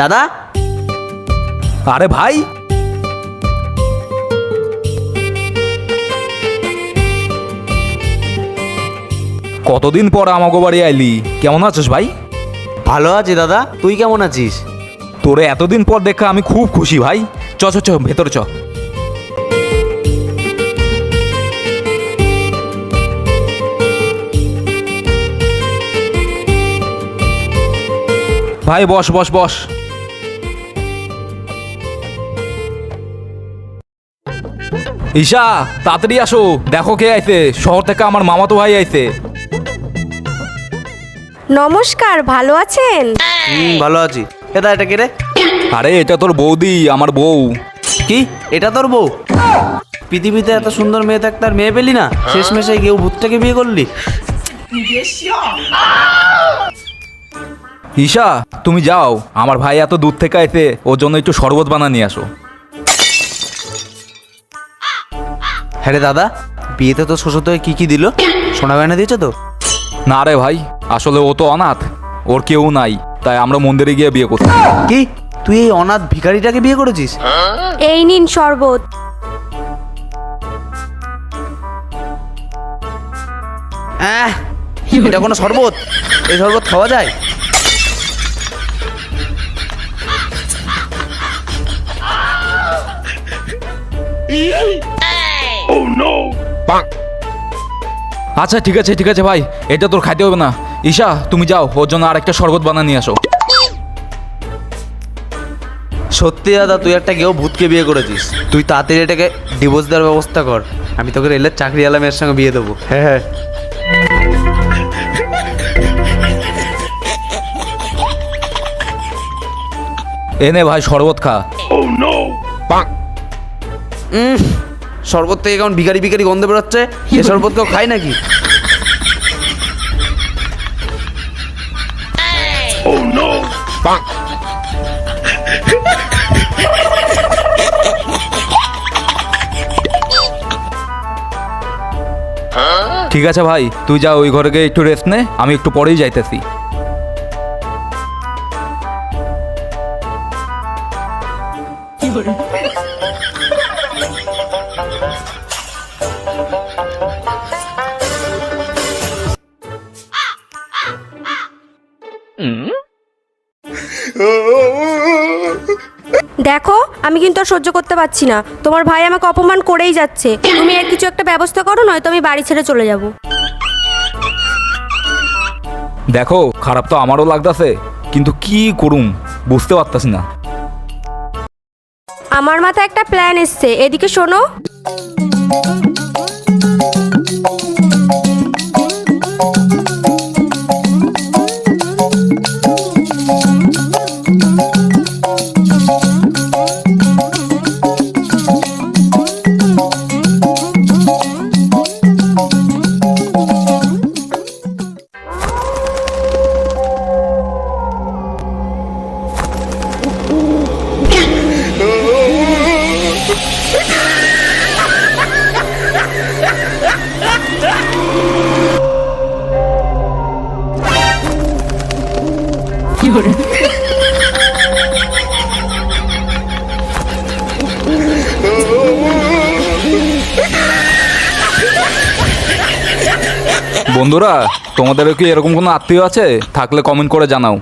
দাদা। আরে ভাই, কতদিন পর আমাগো বাড়ি আইলি, কেমন আছিস ভাই? ভালো আছি দাদা, তুই কেমন আছিস? তোরে এতদিন পর দেখা আমি খুব খুশি ভাই। চ চ চ ভেতরে চ। ভাই বস বস বস। ঈশা, তাড়াতাড়ি আসো, দেখো কে আইছে। শহর থেকে আমার মামাতো ভাই আইছে। নমস্কার, ভালো আছেন? ভালো আছি। এটা কে রে? আরে এটা তোর বৌদি, আমার বউ। কি এটা তোর বউ? পৃথিবীতে এত সুন্দর মেয়ে থাকতে আর মেয়ে পেলি না? শেষমেশে কেউ ভূতটাকে বিয়ে করলি? ঈশা, তুমি যাও, আমার ভাই এত দূর থেকে আইছে, ওর জন্য একটু শরবত বানা নিয়ে আসো। হ্যাঁ রে দাদা, বিয়েতে তো শ্বশুর তোকে কি দিল? সোনা গয়না দিয়েছে তো? না রে ভাই, আসলে ও তো অনাথ, ওর কেউ নাই, তাই আমরা মন্দিরে গিয়ে বিয়ে করছি। কি তুই এই অনাথ ভিখারিটাকে বিয়ে করেছিস? এই নিন শরবত। এটা কোনো শরবত? এই শরবত খাওয়া যায়? আচ্ছা ঠিক আছে ঠিক আছে ভাই, এটা তোর খাইতে হবে না। ঈশা, তুমি যাও, ওর জন্য আর একটা শরবত বানা নিয়ে আসো। সত্যি দাদা, তুই একটা কেউ ভূতকে বিয়ে করেছিস। তুই তাড়াতাড়ি এটাকে ডিভোর্স দেওয়ার ব্যবস্থা কর। আমি তোকে রেলের চাকরিওয়ালা মেয়ের সঙ্গে বিয়ে দেবো। হ্যাঁ হ্যাঁ। এনে ভাই শরবত খা। শরবত থেকে কেমন ভিখারি ভিখারি গন্ধ বেরোচ্ছে। এ শরবত কেউ খায় নাকি? ঠিক আছে ভাই, তুই যা, ওই ঘরে গিয়ে একটু রেস্ট নে, আমি একটু পরেই যাইতেছি। দেখো, আমি কিন্তু আর সহ্য করতে পারছি না। তোমার ভাই আমাকে অপমান করেই যাচ্ছে। তুমি এর কিছু একটা ব্যবস্থা করো, নয়তো আমি বাড়ি ছেড়ে চলে যাব। দেখো, খারাপ তো আমারও লাগতেছে, কিন্তু কি করুম বুঝতে পারতাছি না। আমার মাথায় একটা প্ল্যান এসছে, এদিকে শোনো। বন্ধুরা, তোমাদের কি এরকম কোনো আত্মীয় আছে? থাকলে কমেন্ট করে জানাও।